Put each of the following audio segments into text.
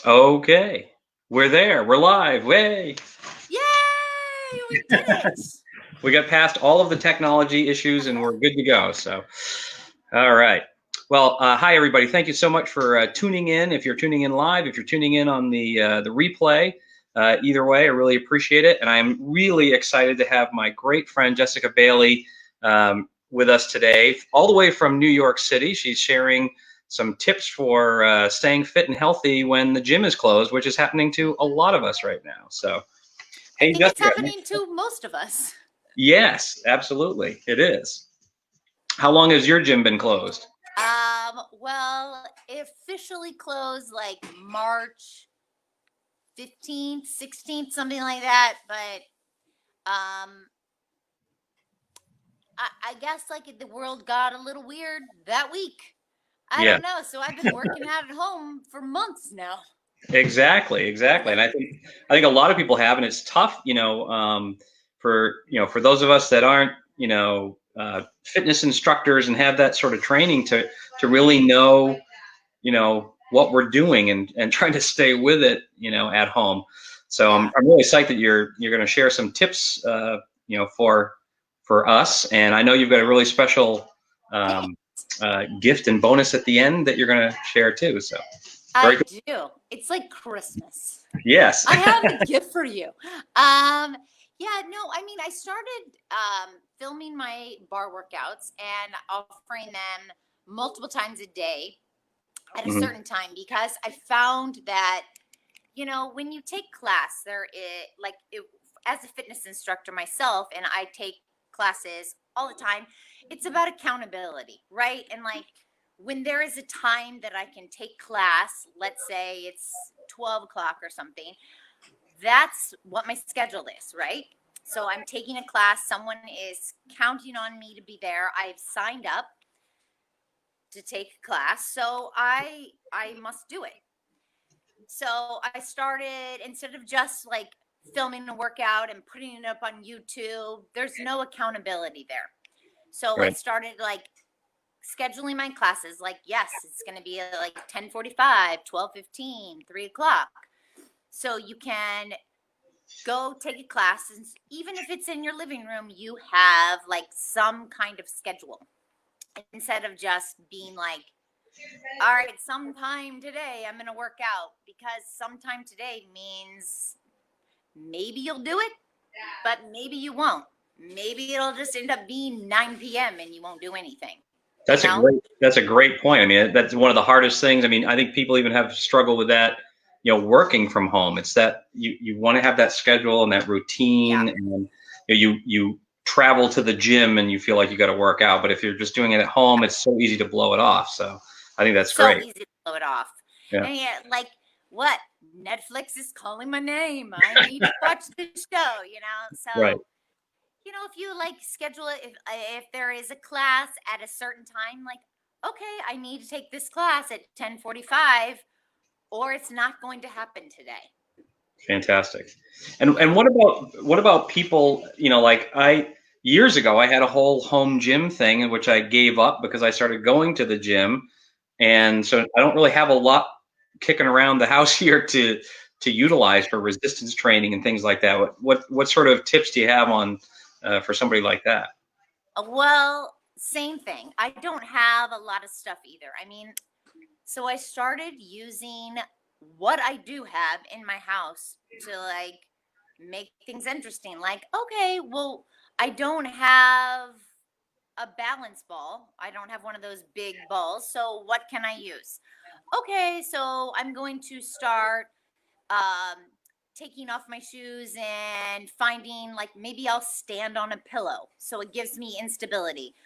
Okay. We're there. We're live. Way. Yay! We did it! We got past all of the technology issues and we're good to go. So, all right. Well, hi everybody. Thank you so much for tuning in. If you're tuning in live, if you're tuning in on the replay, either way, I really appreciate it. And I'm really excited to have my great friend Jessica Bailey with us today, all the way from New York City. She's sharing some tips for staying fit and healthy when the gym is closed, which is happening to a lot of us right now. So, I hey, think it's Jessica. happening to most of us. Yes, absolutely, it is. How long has your gym been closed? Well, it officially closed like March 15th, 16th, something like that. But I guess like the world got a little weird that week. I Yeah, don't know. So I've been working out at home for months now. exactly, exactly. And I think a lot of people have, and it's tough, for those of us that aren't, fitness instructors and have that sort of training to really know, what we're doing and trying to stay with it, at home. So Yeah. I'm really psyched that you're going to share some tips, for us. And I know you've got a really special um, gift and bonus at the end that you're going to share too. So very I cool. do. It's like Christmas. Yes. I have a gift for you. Yeah, no, I mean, I started filming my bar workouts and offering them multiple times a day at a Mhm. certain time because I found that, when you take class, as a fitness instructor myself, and I take classes all the time, it's about accountability, right? And like when there is a time that I can take class, let's say it's 12 o'clock or something, that's what my schedule is, right? So I'm taking a class, someone is counting on me to be there. I've signed up to take a class, so I must do it. So I started, instead of just like filming a workout and putting it up on YouTube, there's no accountability there. So I Right. started like scheduling my classes, like, yes, it's going to be like 10:45, 12:15, 3 o'clock. So you can go take a class, and even if it's in your living room, you have like some kind of schedule instead of just being like, all right, sometime today I'm going to work out, because sometime today means maybe you'll do it, but maybe you won't. Maybe it'll just end up being 9 p.m. and you won't do anything, you That's a know? great point. I mean, that's one of the hardest things. I mean, I think people even have struggled with that, working from home. It's that you want to have that schedule and that Yeah. routine, and you travel to the gym and you feel like you got to work out. But if you're just doing it at home, it's so easy to blow it off. So I think that's So great. easy to blow it off. Yeah. And yet, like, what? Netflix is calling my name. I need to watch the show, Right. So, if you like schedule it, if there is a class at a certain time, like, okay, I need to take this class at 10:45, or it's not going to happen today. Fantastic. And Yeah. what about people, like years ago I had a whole home gym thing in which I gave up because I started going to the gym. And so I don't really have a lot kicking around the house here to utilize for resistance training and things like that. What sort of tips do you have on for somebody like that? Well, same thing. I don't have a lot of stuff either. I mean, so I started using what I do have in my house to like make things interesting. Like, okay, well, I don't have a balance ball. I don't have one of those big balls. So what can I use? Okay, so I'm going to start um taking off my shoes and finding, like, maybe I'll stand on a pillow so it gives me instability.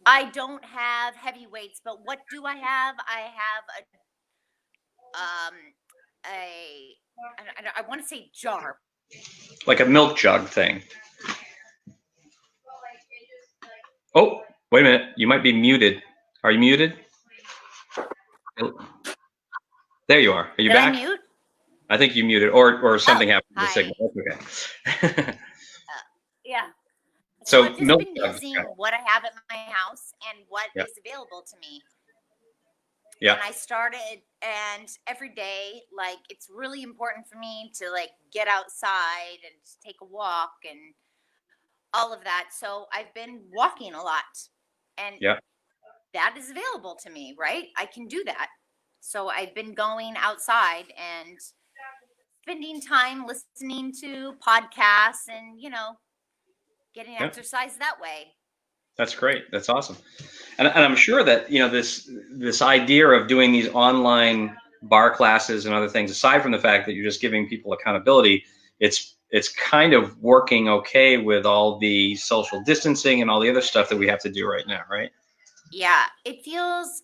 I don't have heavy weights, but what do I have? I have um a I want to say jar. Like a milk jug thing. Oh, wait a minute. You might be muted. Are you muted? There you are. Are you Did I back? mute? I think you muted, or Oh, something happened to the hi. signal. That's okay. Yeah. So So I've just milk been jugs. using Okay. what I have at my house and what Yeah. is available to me. Yeah. And I started, and every day, like, it's really important for me to like get outside and just take a walk and all of that. So I've been walking a lot, and Yeah. that is available to me, right? I can do that. So I've been going outside and spending time listening to podcasts and, getting Yeah. exercise that way. That's great. That's awesome. And I'm sure that, this idea of doing these online bar classes and other things, aside from the fact that you're just giving people accountability, it's kind of working okay with all the social distancing and all the other stuff that we have to do right now, right? Yeah, it feels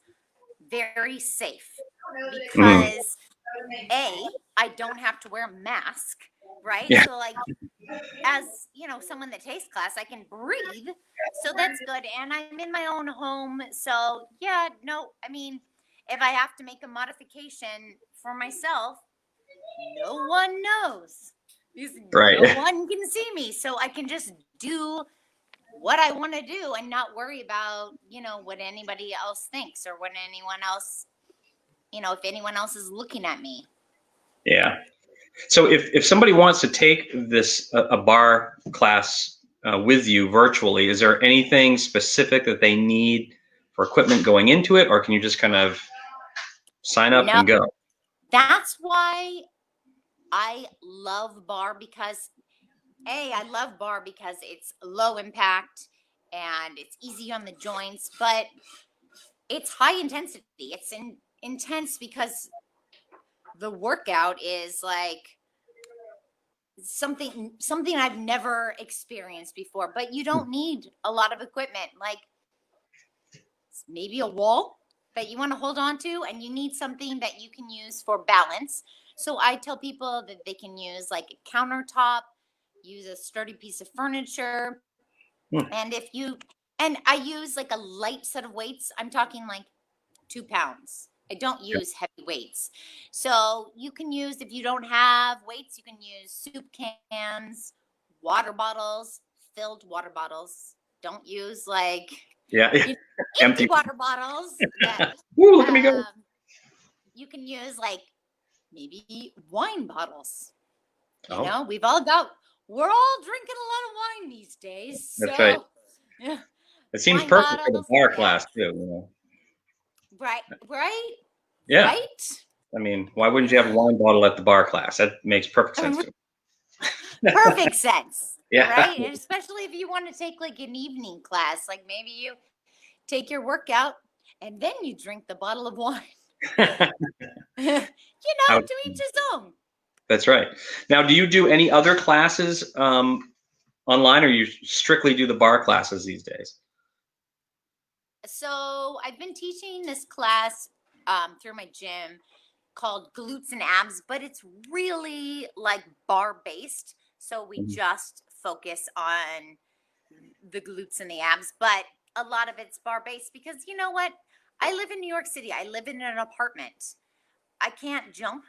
very safe Mhm. because I don't have to wear a mask, right? Yeah. So like, as someone that takes class, I can breathe. So that's good. And I'm in my own home. So yeah, no, I mean, if I have to make a modification for myself, no one knows because no Right. one can see me. So I can just do what I want to do and not worry about, what anybody else thinks or what anyone else, if anyone else is looking at me. Yeah. So if somebody wants to take this a bar class with you virtually, is there anything specific that they need for equipment going into it, or can you just kind of sign up No, and go? that's why I love bar because I love bar because it's low impact and it's easy on the joints, but it's high intensity. It's intense because the workout is like something I've never experienced before. But you don't need a lot of equipment, like maybe a wall that you want to hold on to, and you need something that you can use for balance. So I tell people that they can use like a countertop, use a sturdy piece of furniture, Hmm. and I use like a light set of weights. I'm talking like 2 pounds. I don't Yeah. use heavy weights. So you can use, if you don't have weights, you can use soup cans, water bottles, filled water bottles. Don't use like Yeah. you know, empty Empty. water bottles that Woo, look at me go. you can use like maybe wine bottles. Oh, We're all drinking a lot of wine these days. that's right. So yeah, It seems wine perfect for the bottles. bar Yeah. class too. Right. Right. Yeah. Right. I mean, why wouldn't you have a wine bottle at the bar class? That makes perfect sense to me. Perfect sense. Yeah. Right. And especially if you want to take like an evening class, like maybe you take your workout and then you drink the bottle of wine. How- To each his own. That's right. Now, do you do any other classes online, or you strictly do the bar classes these days? So I've been teaching this class through my gym called Glutes and Abs, but it's really like bar based. So we Mhm. just focus on the glutes and the abs, but a lot of it's bar based because you know what? I live in New York City. I live in an apartment. I can't jump.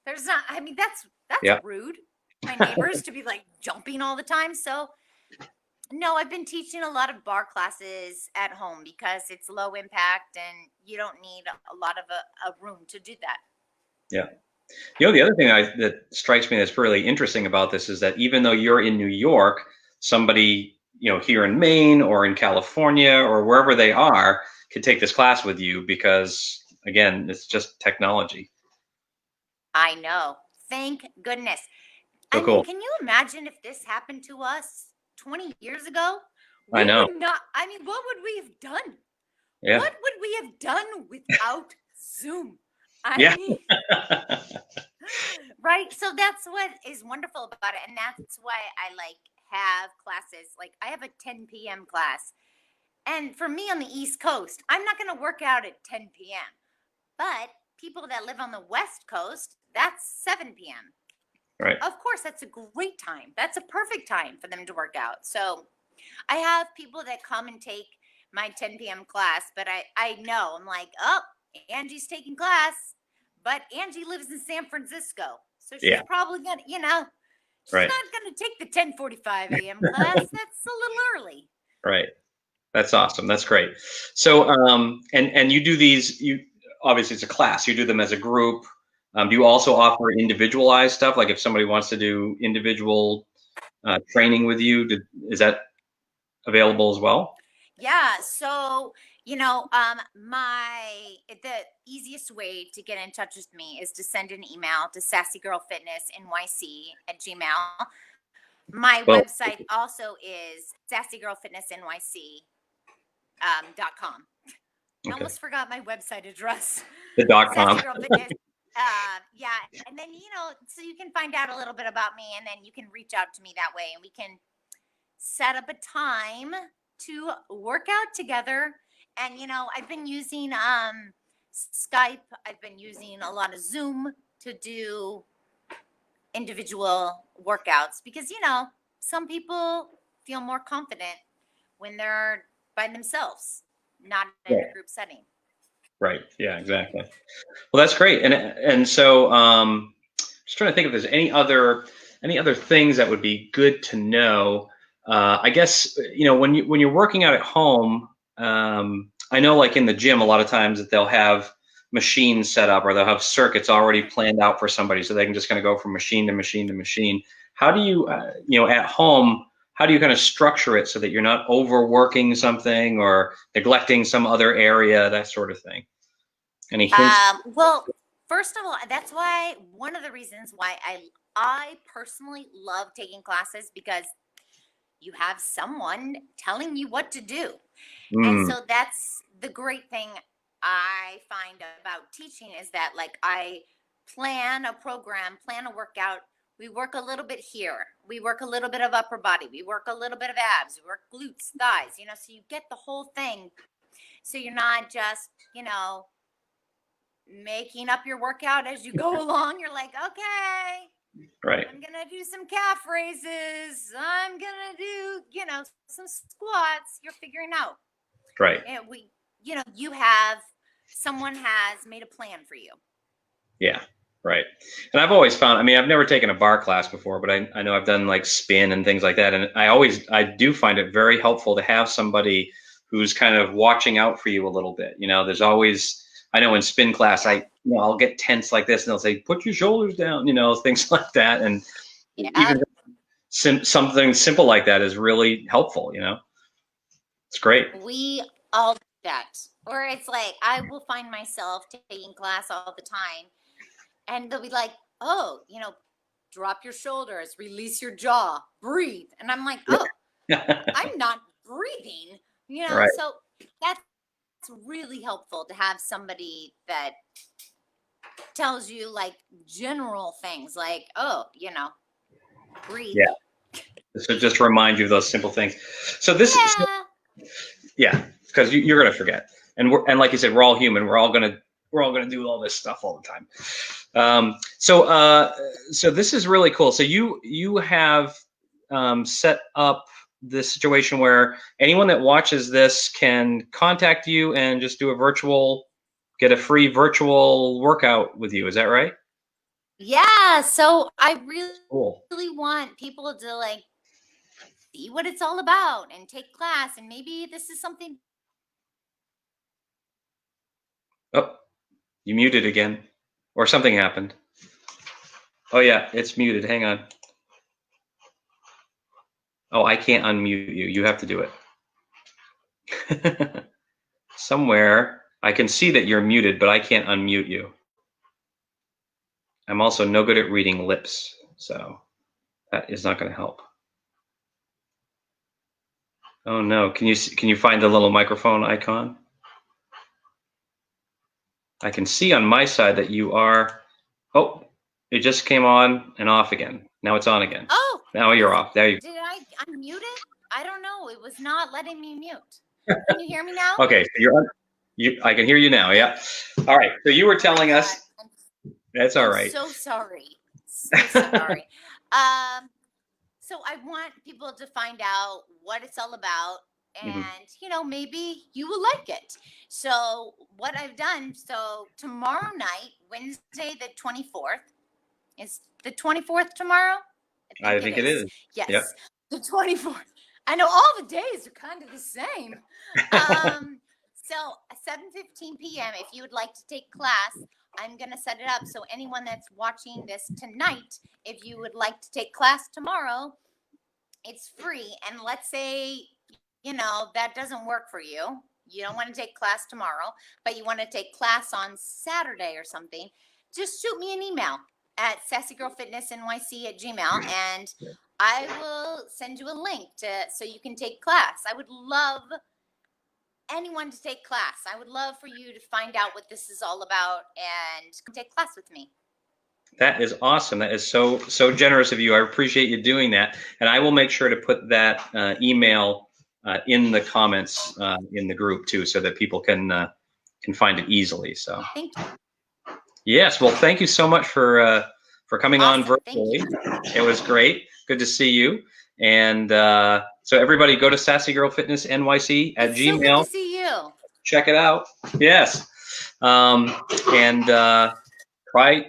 There's not, I mean, that's Yeah. rude. My neighbors to be like jumping all the time. So no, I've been teaching a lot of bar classes at home because it's low impact and you don't need a lot of a room to do that. Yeah. The other thing that strikes me that's really interesting about this is that even though you're in New York, somebody, here in Maine or in California or wherever they are could take this class with you because, again, it's just technology. I know. Thank goodness. So I mean, cool. can you imagine if this happened to us 20 years ago? I We know. would not, I mean, what would we have done? Yeah. What would we have done without Zoom? I Yeah. mean, right? So that's what is wonderful about it. And that's why I like have classes. Like I have a 10 p.m. class. And for me on the East Coast, I'm not going to work out at 10 p.m. But people that live on the West Coast, that's 7 p.m. Right. Of course, that's a great time. That's a perfect time for them to work out. So I have people that come and take my 10 p.m. class, but I know I'm like, oh, Angie's taking class, but Angie lives in San Francisco. So she's Yeah. probably going to, she's Right. not going to take the 10:45 a.m. class. That's a little early. Right. That's awesome. That's great. So, and you do these. obviously it's a class. You do them as a group. Do you also offer individualized stuff? Like if somebody wants to do individual training with you, is that available as well? Yeah. So, the easiest way to get in touch with me is to send an email to SassyGirlFitnessNYC@gmail. My Well, website also is SassyGirlFitnessNYC .com. I okay. almost forgot my website address. The .com. Sassy Girl Fitness. Yeah. And then, so you can find out a little bit about me, and then you can reach out to me that way, and we can set up a time to work out together. And, I've been using Skype, I've been using a lot of Zoom to do individual workouts because, some people feel more confident when they're by themselves, not in Yeah. a group setting. Right. Yeah, exactly. Well, that's great. And so just trying to think if there's any other things that would be good to know. I guess when you're working out at home, I know like in the gym a lot of times that they'll have machines set up or they'll have circuits already planned out for somebody so they can just kind of go from machine to machine to machine. How do you at home? How do you kind of structure it so that you're not overworking something or neglecting some other area, that sort of thing? Any hints? Well, first of all, that's why one of the reasons why I personally love taking classes, because you have someone telling you what to do. And so that's the great thing I find about teaching, is that like I plan a program, plan a workout. We work a little bit here. We work a little bit of upper body. We work a little bit of abs. We work glutes, thighs, so you get the whole thing. So you're not just, making up your workout as you go along. You're like, okay, Right. I'm going to do some calf raises. I'm going to do, some squats. You're figuring out. Right. And someone has made a plan for you. Yeah. Right. And I've always found, I mean, I've never taken a bar class before, but I know I've done like spin and things like that. And I do find it very helpful to have somebody who's kind of watching out for you a little bit. There's always, I know in spin class, I'll get tense like this and they'll say, put your shoulders down, things like that. And even something simple like that is really helpful, It's great. We all do that. Or it's like, I will find myself taking class all the time, and they'll be like, oh, drop your shoulders, release your jaw, breathe. And I'm like, oh, I'm not breathing, Right. So that's really helpful to have somebody that tells you like general things like, oh, breathe. Yeah. So just to remind you of those simple things. So this yeah, because you're going to forget. And like you said, we're all human. We're all going to do all this stuff all the time. So this is really cool. So you have set up this situation where anyone that watches this can contact you and just do get a free virtual workout with you. Is that right? Yeah. So I really Cool. want people to like see what it's all about and take class, and maybe this is something. Oh, you muted again, or something happened. Oh yeah, it's muted. Hang on. Oh, I can't unmute you. You have to do it. Somewhere I can see that you're muted, but I can't unmute you. I'm also no good at reading lips, so that is not going to help. Oh no, can you find the little microphone icon? I can see on my side that you are. Oh, it just came on and off again. Now it's on again. Oh, now you're off. There you go. Did I unmute it? I don't know. It was not letting me mute. Can you hear me now? Okay, so you're on. I can hear you now. Yeah. All right. So you were telling us. That's all right. So sorry. So sorry. So I want people to find out what it's all about, and maybe you will like it. So what I've done, so tomorrow night, Wednesday the 24th, is the 24th tomorrow? I think it is. Yes. Yep. The 24th. I know all the days are kind of the same. So 7:15 p.m. If you would like to take class, I'm going to set it up. So anyone that's watching this tonight, if you would like to take class tomorrow, it's free. And let's say, you know, that doesn't work for you. You don't want to take class tomorrow, but you want to take class on Saturday or something. Just shoot me an email at SassyGirlFitNYC@gmail, and I will send you a link so you can take class. I would love anyone to take class. I would love for you to find out what this is all about and come take class with me. That is awesome. That is so generous of you. I appreciate you doing that, and I will make sure to put that email in the comments in the group too, so that people can find it easily. So thank you. Yes, well, thank you so much for coming on virtually. It was great. Good to see you. And so everybody, go to SassyGirlFitnessNYC at Gmail. So good to see you. Check it out. Yes, and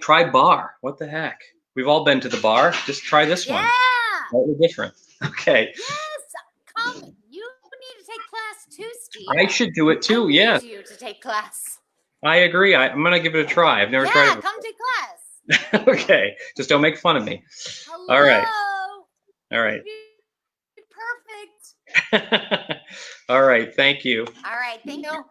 try bar. What the heck? We've all been to the bar. Just try this one. Slightly different. Okay. Yes, come. You need to take class too, Steve. I should do it too. Yeah. You to take class. I agree. I'm gonna give it a try. I've never tried it. Yeah, come take class. Okay. Just don't make fun of me. Hello. All right. All right. Perfect. All right. Thank you. All right. Thank you.